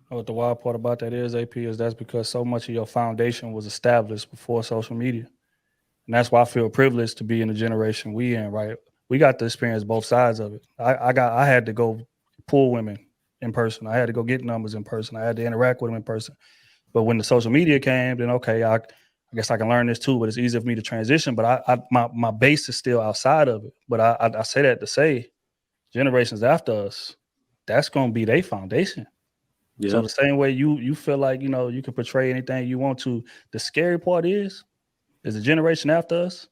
What the wild part about that is, AP, is that's because so much of your foundation was established before social media. And that's why I feel privileged to be in the generation we in, right? We got to experience both sides of it. I had to go pull women in person. I had to go get numbers in person. I had to interact with them in person. But when the social media came, then okay, I guess I can learn this too. But it's easier for me to transition. But my base is still outside of it. But I say that to say generations after us, that's gonna be their foundation. So Yeah. the same way you feel like you can portray anything you want to, the scary part is the generation after us,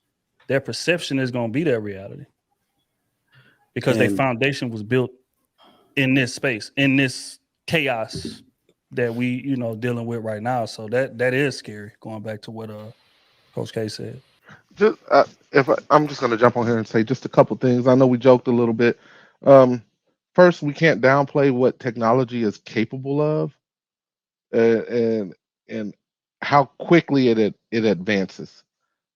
their perception is gonna be their reality because their And foundation was built in this space, in this chaos that we dealing with right now. So that is scary. Going back to what Coach K said. Just if I'm just going to jump on here and say just a couple things. I know we joked a little bit. Um, First, we can't downplay what technology is capable of, and and how quickly it advances.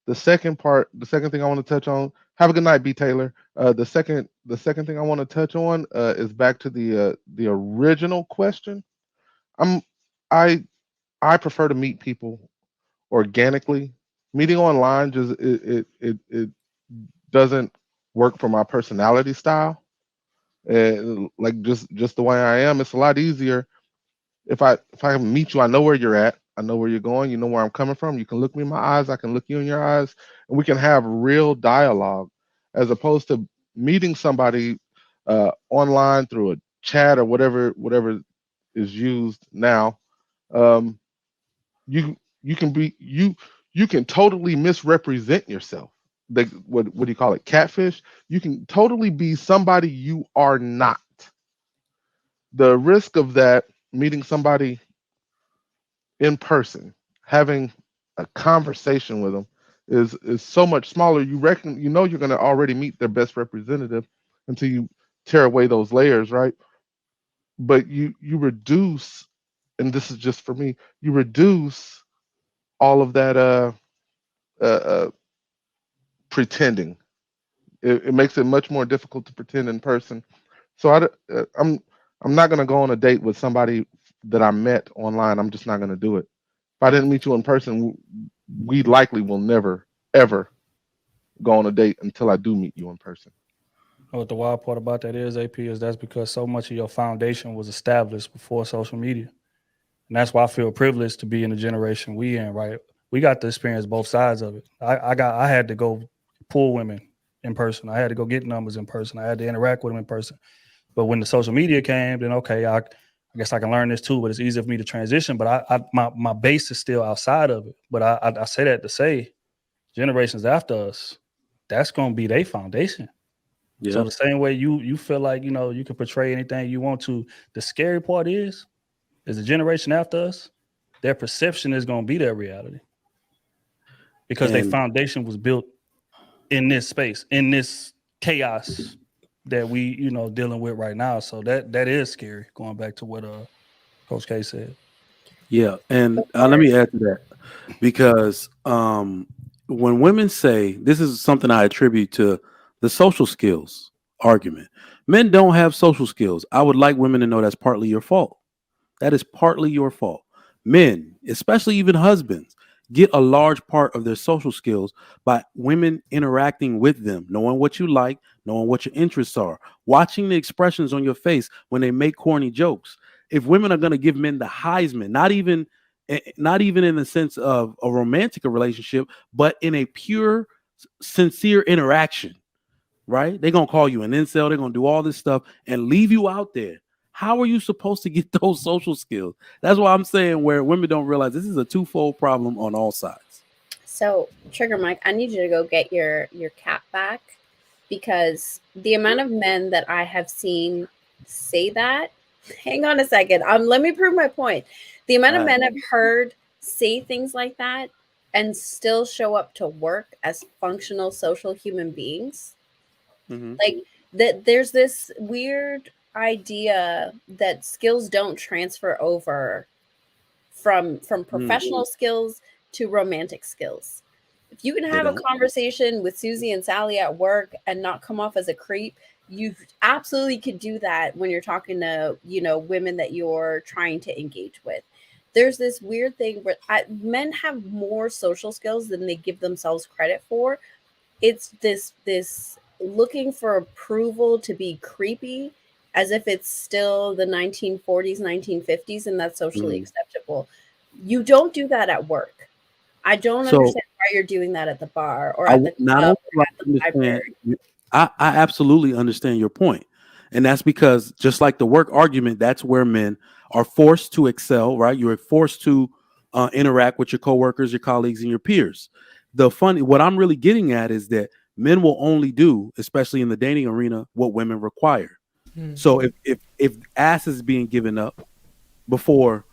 The second thing I want to touch on. Have a good night, B. Taylor. The second thing I want to touch on is back to the original question. I'm I I prefer to meet people organically. Meeting online just it doesn't work for my personality style. Like just the way I am, it's a lot easier if I meet you. I know where you're at. I know where you're going. You know where I'm coming from. You can look me in my eyes. I can look you in your eyes, and we can have real dialogue, as opposed to meeting somebody online through a chat or whatever is used now. Um, you can be you can totally misrepresent yourself. What do you call it? Catfish. You can totally be somebody you are not. The risk of that, meeting somebody in person, having a conversation with them, is so much smaller. You know you're going to already meet their best representative until you tear away those layers, right? But you reduce, and this is just for me, you reduce all of that uh, uh pretending. It makes it much more difficult to pretend in person. So I'm not going to go on a date with somebody that I met online. I'm just not going to do it. If I didn't meet you in person, we likely will never ever go on a date until I do meet you in person. What the wild part about that is, AP, is that's because so much of your foundation was established before social media. And that's why I feel privileged to be in the generation we in, right? We got to experience both sides of it. I had to go pull women in person. I had to go get numbers in person. I had to interact with them in person. But when the social media came, then okay, I guess I can learn this too. But it's easier for me to transition. But my base is still outside of it. But I say that to say generations after us, that's gonna be their foundation. So yeah. the same way you feel like you can portray anything you want to, the scary part is the generation after us, their perception is going to be their reality because their And foundation was built in this space, in this chaos that we dealing with right now. So that is scary. Going back to what Coach K said. yeah, and let Before me add to that because when women say this is something I attribute to the social skills argument. Men don't have social skills. I would like women to know that's partly your fault. That is partly your fault. Men, especially even husbands, get a large part of their social skills by women interacting with them, knowing what you like, knowing what your interests are, watching the expressions on your face when they make corny jokes. If women are going to give men the Heisman, not even in the sense of a romantic relationship, but in a pure, sincere interaction, right? They're gonna call you an incel. They're gonna do all this stuff and leave you out there. How are you supposed to get those social skills? That's why I'm saying where women don't realize this is a twofold problem on all sides. So, Trigger Mike, I need you to go get your cap back because the amount of men that I have seen say that, hang on a second. Let me prove my point. The amount of All right. men I've heard say things like that and still show up to work as functional social human beings. Mm-hmm. Like that there's this weird idea that skills don't transfer over from Mm. professional skills to romantic skills. If you can They have a don't. conversation with Susie and Sally at work and not come off as a creep, you absolutely could do that when you're talking to, you know, women that you're trying to engage with. There's this weird thing where men have more social skills than they give themselves credit for. It's this looking for approval to be creepy, as if it's still the 1940s, 1950s, and that's socially acceptable. You don't do that at work. I don't So understand why you're doing that at the bar or I at the not club only do or I at the understand, library. I absolutely understand your point. And that's because just like the work argument, that's where men are forced to excel, right? You're forced to interact with your coworkers, your colleagues, and your peers. What I'm really getting at is that men will only do, especially in the dating arena, what women require. So if ass is being given up before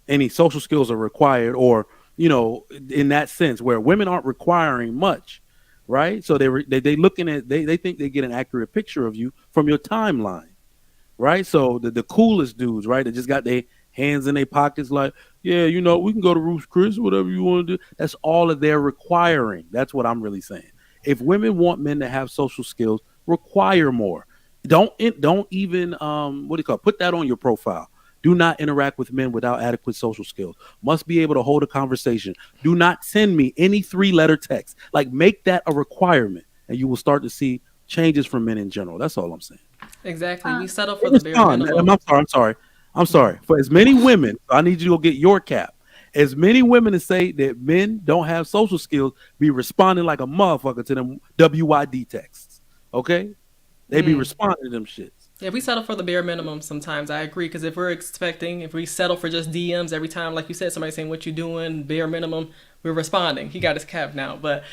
any social skills are required, or in that sense where women aren't requiring much, right? So they looking at, they think they get an accurate picture of you from your timeline, right? So the coolest dudes, right, that just got their hands in their pockets, like, yeah, we can go to Ruth's Chris, whatever you want to do. That's all that they're requiring. That's what I'm really saying. If women want men to have social skills, require more. Don't even what do you call it? Put that on your profile. Do not interact with men without adequate social skills. Must be able to hold a conversation. Do not send me any 3-letter text. Like, make that a requirement, and you will start to see changes from men in general. That's all I'm saying. Exactly. We settle for the bare minimum. I'm sorry. For as many women, I need you to go get your cap. As many women to say that men don't have social skills, be responding like a motherfucker to them WYD texts. Okay? They be responding to them shits. Yeah, we settle for the bare minimum sometimes. I agree, because if we settle for just DMs every time, like you said, somebody saying what you doing, bare minimum, we're responding. He got his cap now, but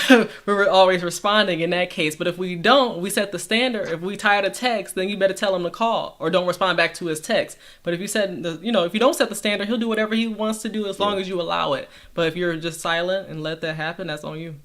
we were always responding in that case. But if we don't, we set the standard. If we tie a text, then you better tell him to call or don't respond back to his text. But if you if you don't set the standard, he'll do whatever he wants to do as long as you allow it. But if you're just silent and let that happen, that's on you.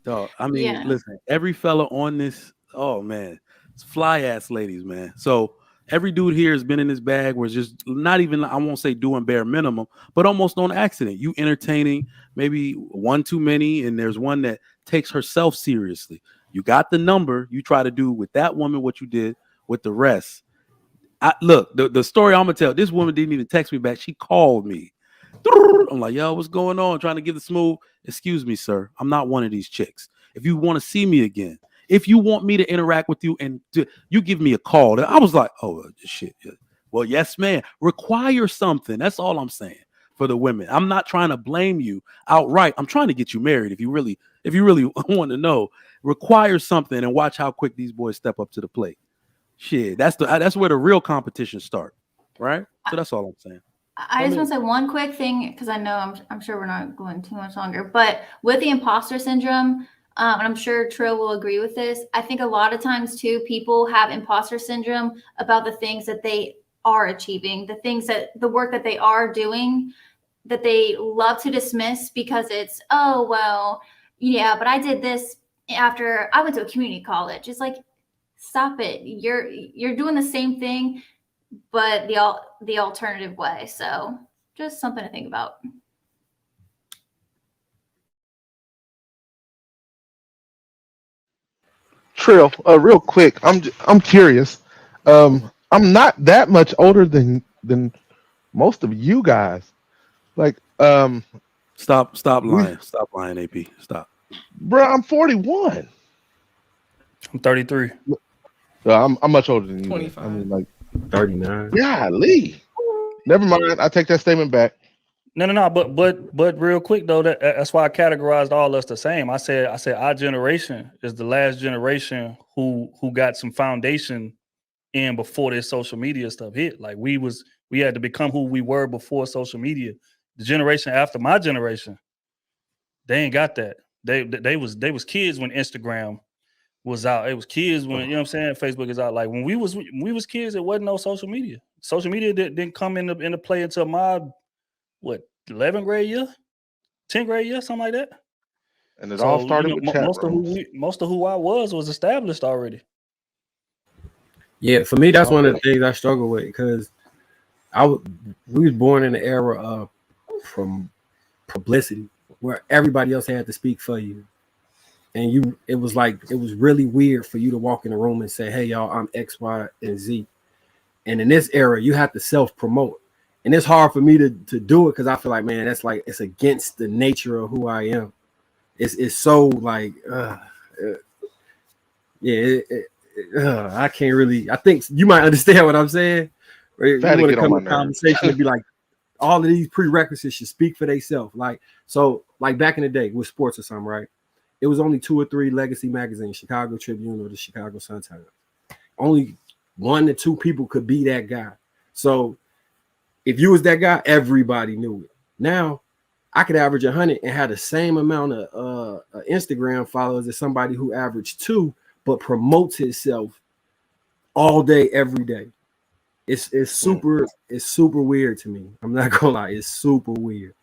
Dog, I mean, listen, every fella on this, oh man, it's fly ass ladies, man. So every dude here has been in this bag where it's just not even, I won't say doing bare minimum, but almost on accident. You entertaining maybe one too many, and there's one that takes herself seriously. You got the number, you try to do with that woman what you did with the rest. Look, the story I'm gonna tell, this woman didn't even text me back. She called me. I'm like, yo, what's going on? Trying to give the smooth. Excuse me, sir. I'm not one of these chicks. If you want to see me again, if you want me to interact with you, and you give me a call. I was like, oh shit. Well, yes, man. Require something. That's all I'm saying for the women. I'm not trying to blame you outright. I'm trying to get you married. If you really want to know, require something and watch how quick these boys step up to the plate. Shit, that's where the real competition start, right? So that's all I'm saying. I just want to say one quick thing, because I know I'm sure we're not going too much longer, but with the imposter syndrome, and I'm sure Trill will agree with this, I think a lot of times too, people have imposter syndrome about the things that they are achieving, the work that they are doing, that they love to dismiss because it's, oh, well, yeah, but I did this after I went to a community college. It's like, stop it. You're doing the same thing, but the alternative way. So just something to think about. Trill, real quick, I'm curious. I'm not that much older than most of you guys. Like, stop lying. Stop lying, AP. Stop. Bro, I'm 41. I'm 33. I'm much older than you. 25. I mean, like 39. Golly. Never mind. I take that statement back. No. But real quick though, that's why I categorized all us the same. I said our generation is the last generation who got some foundation in before this social media stuff hit. Like we had to become who we were before social media. The generation after my generation, they ain't got that. They was kids when Instagram was out. It was kids when, you know what I'm saying, Facebook is out. Like when we was kids, it wasn't no social media. Social media didn't come into play until my 11th grade year, 10th grade year, something like that. And it all started with chat rooms. Most of who I was established already. Yeah, for me, that's one of the things I struggle with, because we was born in the era of from publicity where everybody else had to speak for you. and it was really weird for you to walk in the room and say, hey y'all, I'm X, Y, and Z. And in this era, you have to self-promote. And it's hard for me to do it because I feel like, man, that's like it's against the nature of who I am. It's so like I can't really. I think you might understand what I'm saying. Or you Fatty want to get on come my to nerves. conversation and be like, all of these prerequisites should speak for themselves. Like, so like back in the day with sports or something, right? It was only 2 or 3 legacy magazines, Chicago Tribune or the Chicago Sun-Times. Only 1 to 2 people could be that guy. So if you was that guy, everybody knew it. Now I could average 100 and have the same amount of Instagram followers as somebody who averaged 2, but promotes himself all day, every day. It's super weird to me. I'm not gonna lie, it's super weird.